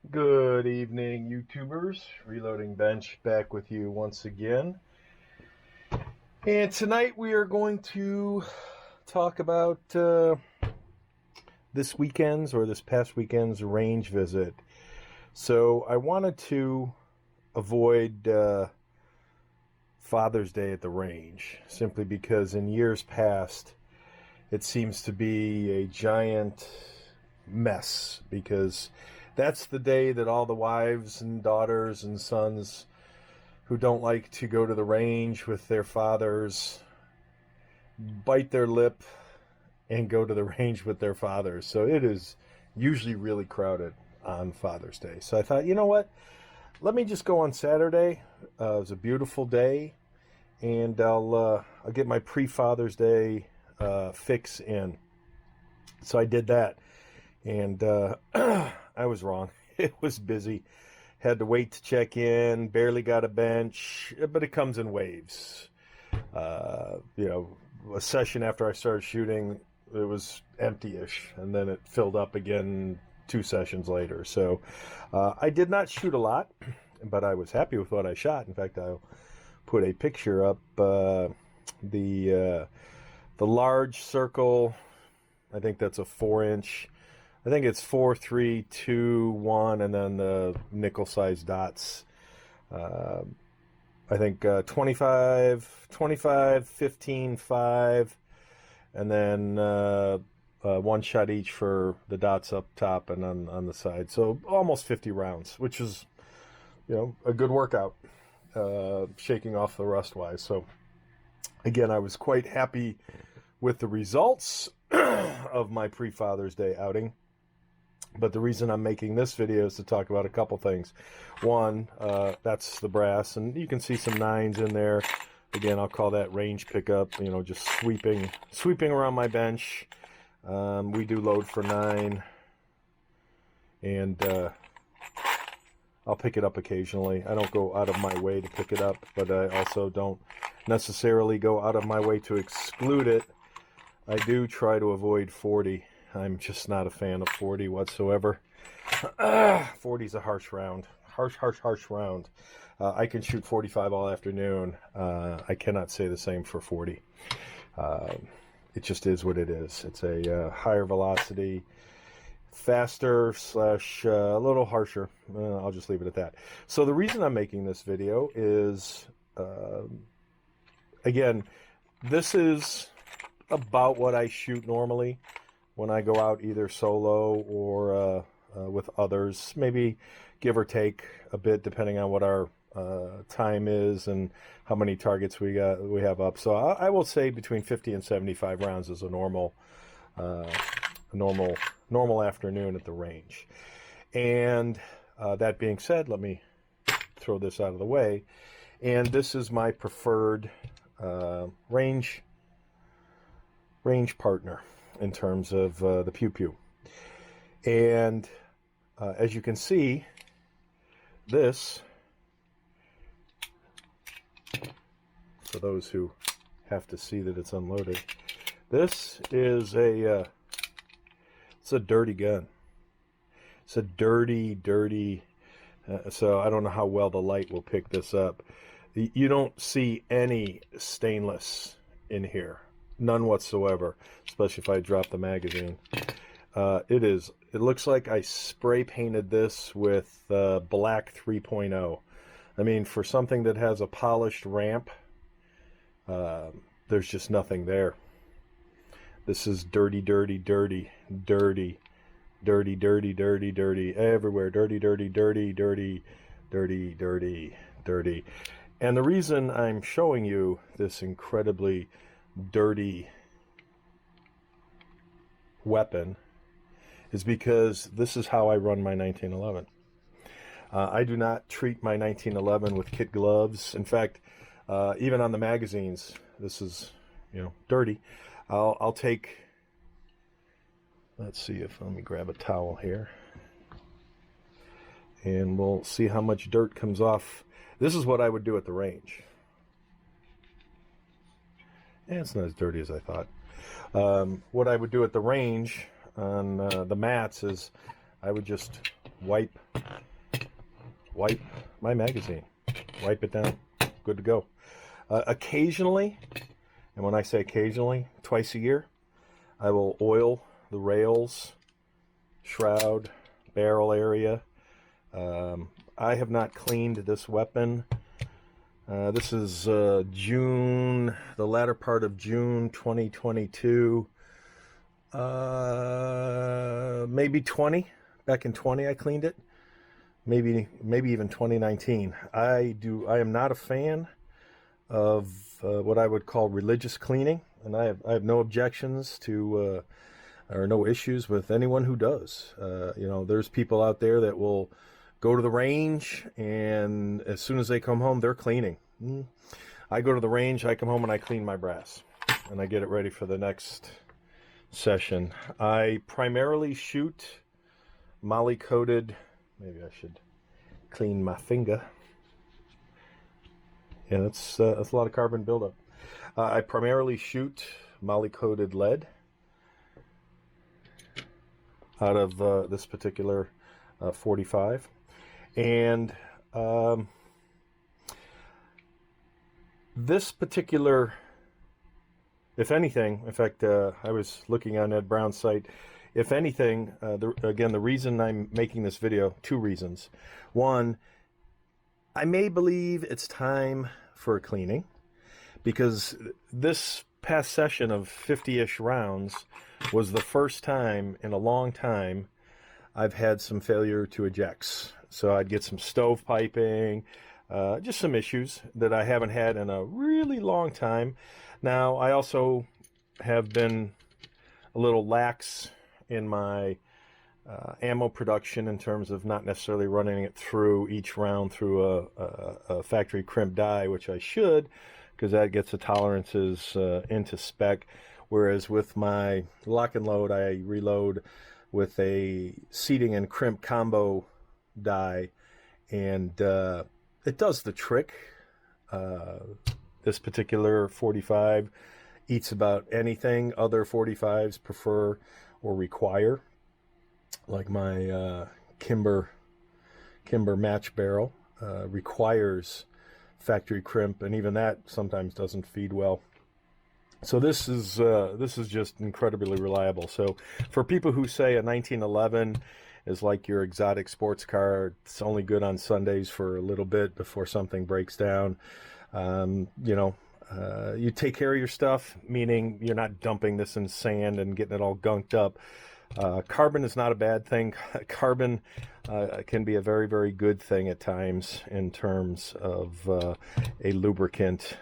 Good evening, YouTubers. Reloading Bench back with you once again. And tonight we are going to talk about this past weekend's range visit. So I wanted to avoid Father's Day at the range simply because in years past it seems to be a giant mess because that's the day that all the wives and daughters and sons who don't like to go to the range with their fathers bite their lip and go to the range with their fathers. So it is usually really crowded on Father's Day. So I thought, you know what? Let me just go on Saturday. It was a beautiful day, and I'll get my pre-Father's Day fix in. So I did that, and I was wrong. It was busy. Had to wait to check in. Barely got a bench, but it comes in waves. A session after I started shooting, it was empty-ish, and then it filled up again 2 sessions later. So I did not shoot a lot, but I was happy with what I shot. In fact, I'll put a picture up. The large circle, I think that's a 4-inch. I think it's 4, 3, 2, 1, and then the nickel-sized dots. I think 25, 15, 5, and then one shot each for the dots up top and on the side. So almost 50 rounds, which is, a good workout, shaking off the rust-wise. So again, I was quite happy with the results of my pre-Father's Day outing. But the reason I'm making this video is to talk about a couple things. One, that's the brass, and you can see some 9s in there. Again, I'll call that range pickup, just sweeping around my bench. We do load for 9, and I'll pick it up occasionally. I don't go out of my way to pick it up, but I also don't necessarily go out of my way to exclude it. I do try to avoid 40. I'm just not a fan of 40 whatsoever. 40 is a harsh round. Harsh round. I can shoot 45 all afternoon. I cannot say the same for 40. It just is what it is. It's a higher velocity, faster / a little harsher. I'll just leave it at that. So the reason I'm making this video is, again, this is about what I shoot normally when I go out either solo or with others, maybe give or take a bit depending on what our time is and how many targets we have up. So I will say between 50 and 75 rounds is a normal afternoon at the range. And that being said, let me throw this out of the way. And this is my preferred range partner in terms of the pew pew. And as you can see, this, for those who have to see that it's unloaded, this is it's a dirty gun. It's a dirty, so I don't know how well the light will pick this up. You don't see any stainless in here. None whatsoever, especially if I drop the magazine. It looks like I spray painted this with black 3.0. I mean, for something that has a polished ramp, there's just nothing there. This is dirty everywhere. Dirty. And the reason I'm showing you this incredibly dirty weapon is because this is how I run my 1911. I do not treat my 1911 with kid gloves. In fact, even on the magazines, this is, dirty. I'll take, let me grab a towel here, and we'll see how much dirt comes off. This is what I would do at the range. It's not as dirty as I thought. What I would do at the range on the mats is I would just wipe my magazine, wipe it down, good to go. Occasionally, and when I say occasionally, twice a year, I will oil the rails, shroud, barrel area. I have not cleaned this weapon. This is June, the latter part of June 2022. Maybe 20. Back in 20 I cleaned it. Maybe even 2019. I am not a fan of what I would call religious cleaning, and I have no objections to or no issues with anyone who does. You know, there's people out there that will go to the range, and as soon as they come home, they're cleaning. I go to the range, I come home, and I clean my brass, and I get it ready for the next session. I primarily shoot moly-coated. Maybe I should clean my finger. Yeah, that's a lot of carbon buildup. I primarily shoot moly-coated lead out of this particular 45, and this particular, if anything, in fact, I was looking on Ed Brown's site. If anything, again, the reason I'm making this video, two reasons. One, I may believe it's time for a cleaning, because this past session of 50-ish rounds was the first time in a long time I've had some failure to ejects. So I'd get some stove piping, just some issues that I haven't had in a really long time. Now, I also have been a little lax in my ammo production in terms of not necessarily running it through each round through a factory crimp die, which I should, because that gets the tolerances into spec. Whereas with my lock and load, I reload with a seating and crimp combo die, and it does the trick. This particular 45 eats about anything other 45s prefer or require, like my Kimber match barrel requires factory crimp, and even that sometimes doesn't feed well. So this is just incredibly reliable. So for people who say a 1911 is like your exotic sports car, it's only good on Sundays for a little bit before something breaks down, you know, you take care of your stuff, meaning you're not dumping this in sand and getting it all gunked up. Carbon is not a bad thing. Carbon can be a very, very good thing at times in terms of a lubricant.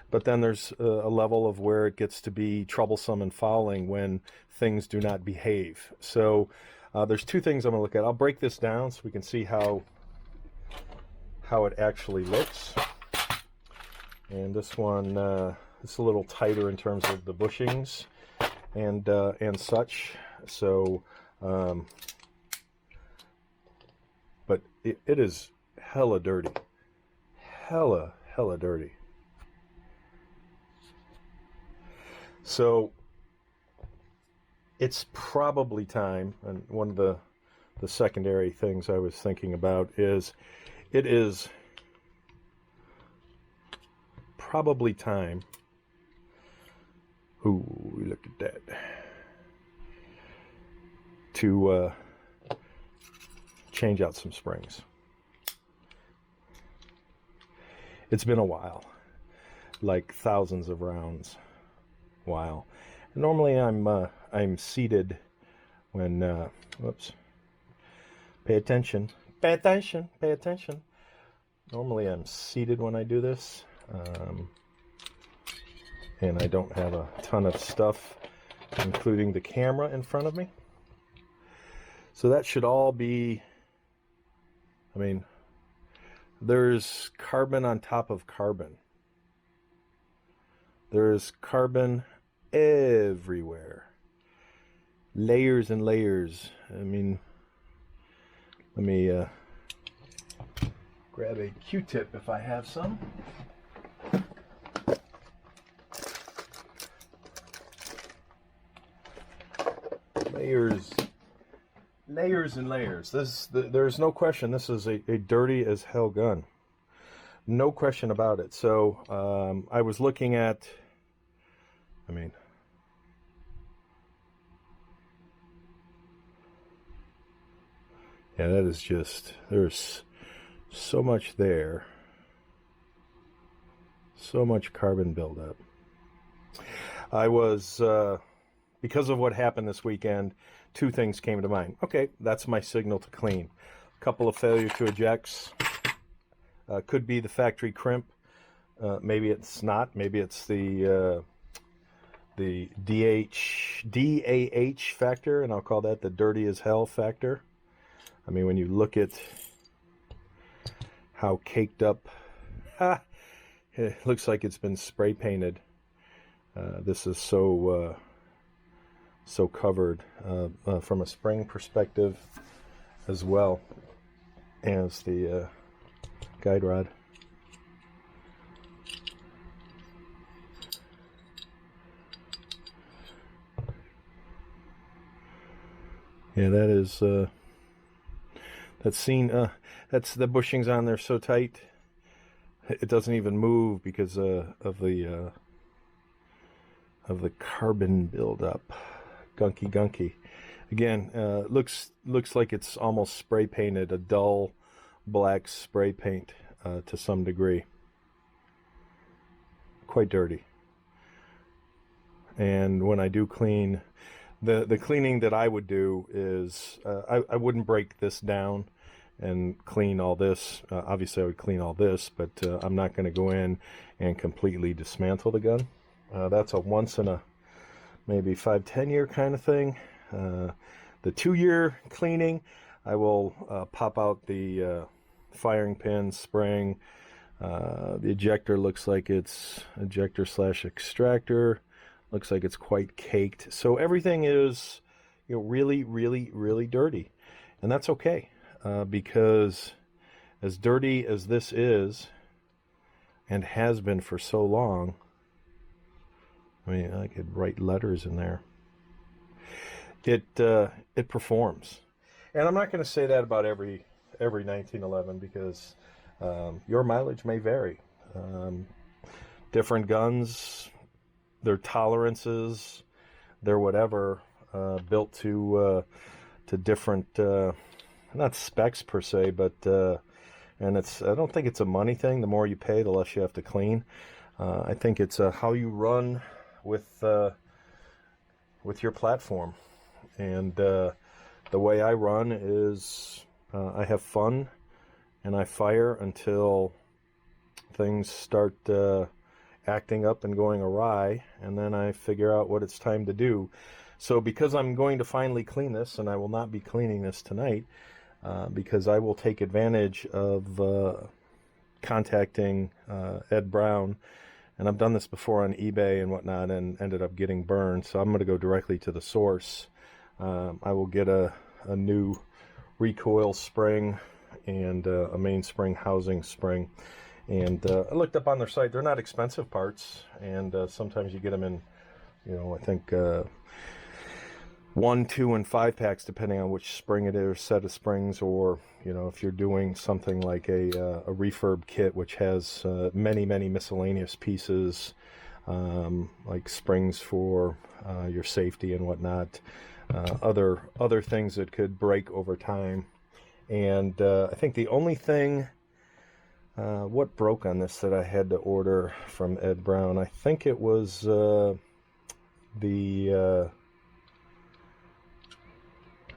But then there's a level of where it gets to be troublesome and fouling when things do not behave. So there's two things I'm going to look at. I'll break this down so we can see how it actually looks. And this one, it's a little tighter in terms of the bushings and such. So, but it is hella dirty, hella dirty. So it's probably time, and one of the secondary things I was thinking about is it is probably time. Ooh, look at that. To change out some springs. It's been a while, like thousands of rounds. Wow. Normally I'm seated when whoops. Pay attention. Pay attention. Pay attention. Normally I'm seated when I do this. And I don't have a ton of stuff, including the camera in front of me. So that should all be, I mean, there's carbon on top of carbon. There's carbon everywhere. Layers and layers. I mean, let me grab a Q-tip if I have some. Layers layers and layers. There's no question this is a dirty as hell gun. No question about it. So I was looking at, I mean, yeah, that is just, there's so much there. So much carbon buildup. I was, because of what happened this weekend, two things came to mind. Okay, that's my signal to clean. A couple of failure to ejects. Could be the factory crimp. Maybe it's not. Maybe it's the DAH factor, and I'll call that the dirty as hell factor. I mean, when you look at how caked up, it looks like it's been spray painted. This is so covered from a spring perspective as well as the guide rod. Yeah, that is that's seen. That's the bushings on there so tight it doesn't even move because of the carbon buildup. Gunky. Again, looks like it's almost spray painted, a dull black spray paint to some degree. Quite dirty. And when I do clean, the cleaning that I would do is I wouldn't break this down and clean all this. Obviously, I would clean all this, but I'm not going to go in and completely dismantle the gun. That's a once in a maybe 5-10 year kind of thing. The 2-year cleaning, I will pop out the firing pin, spring. The ejector looks like it's ejector / extractor. Looks like it's quite caked. So everything is, really, really, really dirty, and that's okay because as dirty as this is, and has been for so long. I mean, I could write letters in there. It performs, and I'm not going to say that about every 1911 because your mileage may vary. Different guns, their tolerances, their whatever, built to different, not specs per se, but and I don't think it's a money thing. The more you pay, the less you have to clean. I think it's how you run with your platform, and the way I run is I have fun and I fire until things start acting up and going awry, and then I figure out what it's time to do. So because I'm going to finally clean this, and I will not be cleaning this tonight, because I will take advantage of contacting Ed Brown. And I've done this before on eBay and whatnot and ended up getting burned. So I'm going to go directly to the source. I will get a new recoil spring and a mainspring housing spring. And I looked up on their site. They're not expensive parts. And sometimes you get them in, I think 1, 2, and 5 packs, depending on which spring it is, set of springs, or if you're doing something like a refurb kit, which has many miscellaneous pieces, like springs for your safety and whatnot, other things that could break over time. And I think the only thing what broke on this that I had to order from Ed Brown, I think it was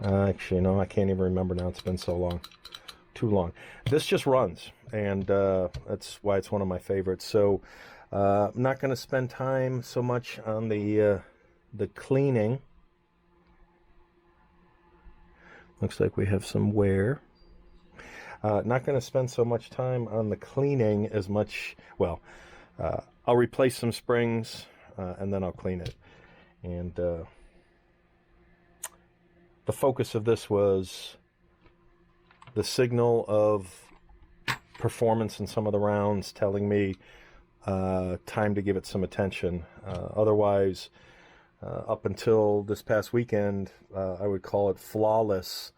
actually, no, I can't even remember now. It's been so long. Too long. This just runs, and that's why it's one of my favorites. So I'm not going to spend time so much on the cleaning. Looks like we have some wear. Not going to spend so much time on the cleaning as much. Well, I'll replace some springs, and then I'll clean it. And the focus of this was the signal of performance in some of the rounds telling me time to give it some attention. Otherwise, up until this past weekend, I would call it flawless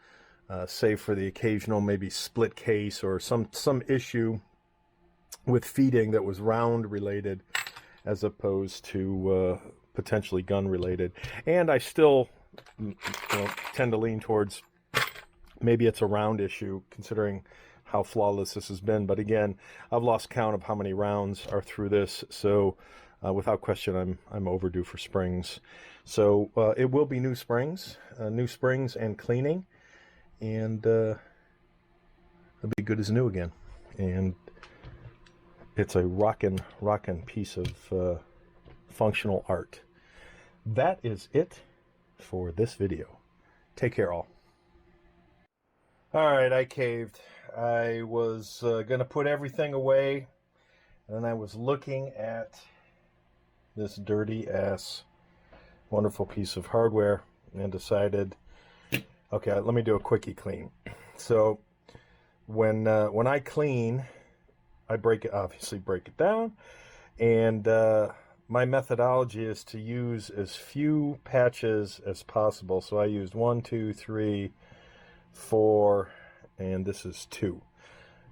save for the occasional maybe split case or some issue with feeding that was round related as opposed to potentially gun related. And I still tend to lean towards maybe it's a round issue considering how flawless this has been. But again, I've lost count of how many rounds are through this, so without question I'm overdue for springs. So it will be new springs and cleaning, and it'll be good as new again. And it's a rockin' piece of functional art. That is it for this video. Take care, all. All right, I caved. I was gonna put everything away, and I was looking at this dirty ass wonderful piece of hardware and decided, okay, let me do a quickie clean. So when I clean, I obviously break it down, and my methodology is to use as few patches as possible. So I used 1, 2, 3, 4, and this is 2.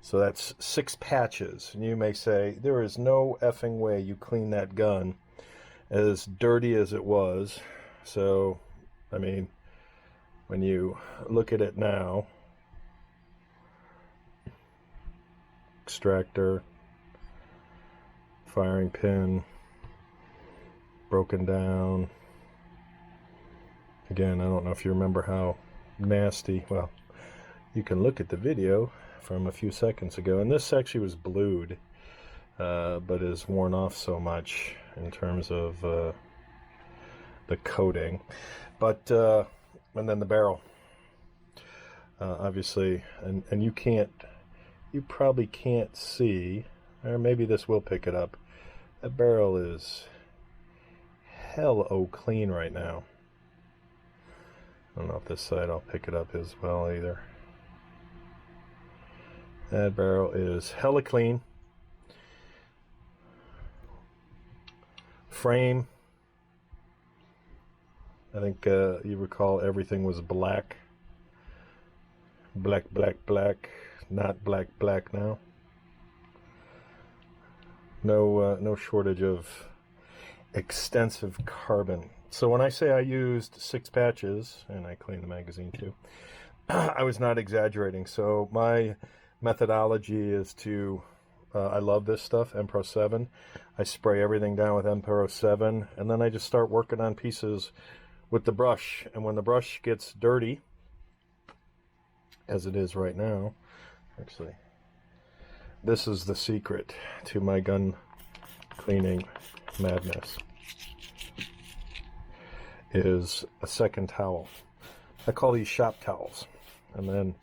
So that's 6 patches. And you may say, there is no effing way you clean that gun as dirty as it was. So, I mean, when you look at it now, extractor, firing pin, broken down. Again, I don't know if you remember how nasty, well, you can look at the video from a few seconds ago, and this actually was blued, but is worn off so much in terms of the coating. But and then the barrel, obviously, and you probably can't see, or maybe this will pick it up, that barrel is hell clean right now. I don't know if this side I'll pick it up as well either. That barrel is hella clean. Frame, I think you recall everything was black. Black, not black now. No shortage of extensive carbon. So when I say I used 6 patches, and I cleaned the magazine too, I was not exaggerating. So my methodology is to, I love this stuff, M-Pro 7. I spray everything down with M-Pro 7, and then I just start working on pieces with the brush. And when the brush gets dirty, as it is right now, actually, this is the secret to my gun cleaning madness, is a second towel. I call these shop towels. And then,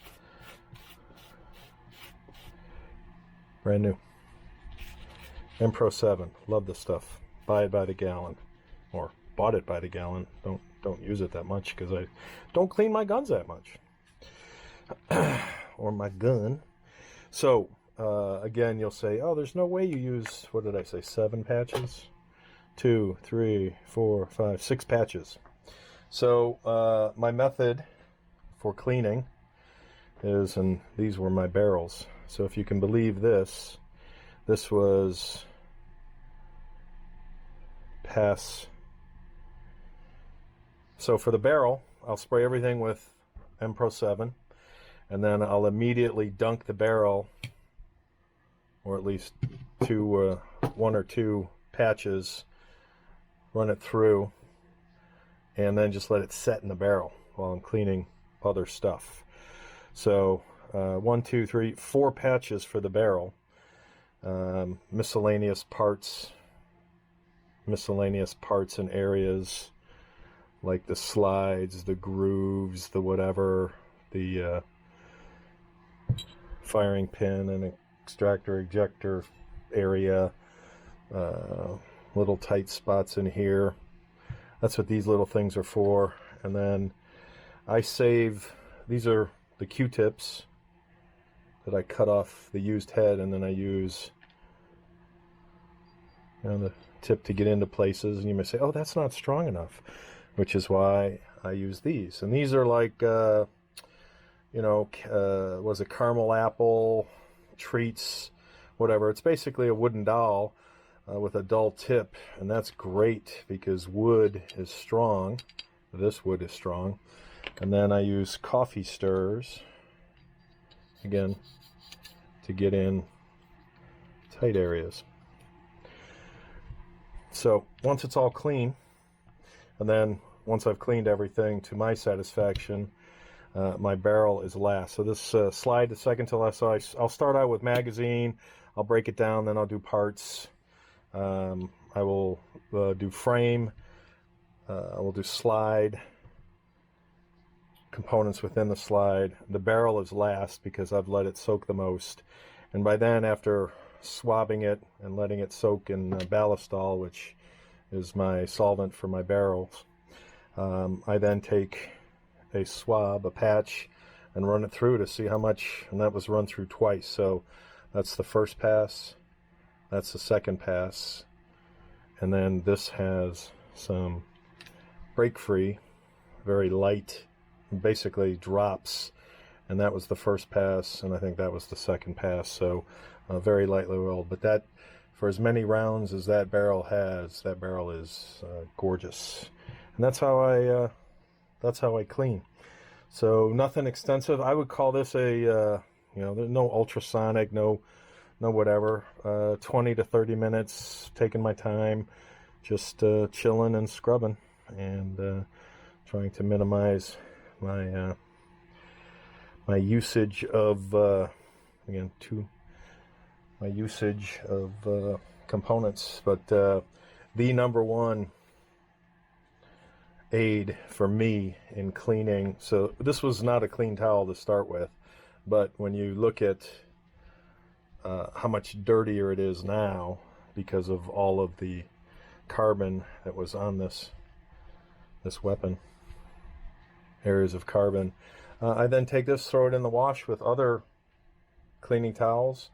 brand new, M-Pro 7, love this stuff. Buy it by the gallon, or bought it by the gallon. Don't use it that much because I don't clean my guns that much, or my gun. So again, you'll say, oh, there's no way you use, what did I say, 7 patches? 2, 3, 4, 5, 6 patches. So my method for cleaning is, and these were my barrels. So if you can believe this was pass. So for the barrel, I'll spray everything with M-Pro 7, and then I'll immediately dunk the barrel, or at least 1 or 2 patches, run it through, and then just let it set in the barrel while I'm cleaning other stuff. So 1, 2, 3, 4 patches for the barrel. Miscellaneous parts and areas like the slides, the grooves, the whatever, the firing pin and extractor ejector area, little tight spots in here. That's what these little things are for. And then I save, these are the Q-tips that I cut off the used head, and then I use, you know, the tip to get into places. And you may say, oh, that's not strong enough, which is why I use these. And these are like, you you know, was it caramel apple, treats, whatever. It's basically a wooden dowel with a dull tip, and that's great because wood is strong. This wood is strong. And then I use coffee stirrers, again, to get in tight areas. So once it's all clean, and then once I've cleaned everything to my satisfaction, my barrel is last. So this slide, the second to last, so I'll start out with magazine, I'll break it down, then I'll do parts. I will do frame, I will do slide, components within the slide. The barrel is last because I've let it soak the most. And by then, after swabbing it and letting it soak in ballistol, which is my solvent for my barrels, I then take a swab, a patch, and run it through to see how much, and that was run through twice. So that's the first pass, that's the second pass, and then this has some break free, very light, basically drops, and that was the first pass, and I think that was the second pass. So very lightly oiled, but that, for as many rounds as that barrel has, that barrel is gorgeous. And that's how I clean. So nothing extensive. I would call this a you know, there's no ultrasonic, no whatever. 20 to 30 minutes, taking my time, just chilling and scrubbing, and trying to minimize my my usage of again my usage of components. But the number one aid for me in cleaning, so this was not a clean towel to start with, but when you look at how much dirtier it is now because of all of the carbon that was on this weapon, areas of carbon, I then take this, throw it in the wash with other cleaning towels,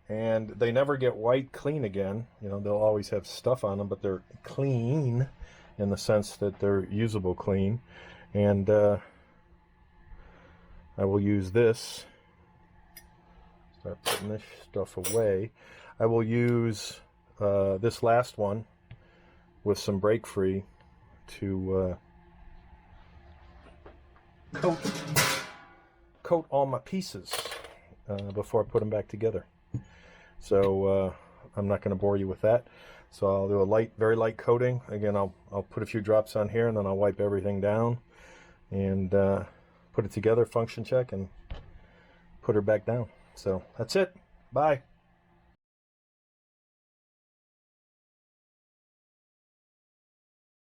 and they never get white clean again. You know, they'll always have stuff on them, but they're clean in the sense that they're usable clean. And I will use this, start putting this stuff away. I will use this last one with some break free to coat all my pieces before I put them back together. So I'm not going to bore you with that. So I'll do a very light coating. Again, I'll put a few drops on here, and then I'll wipe everything down and put it together, function check, and put her back down. So that's it. Bye.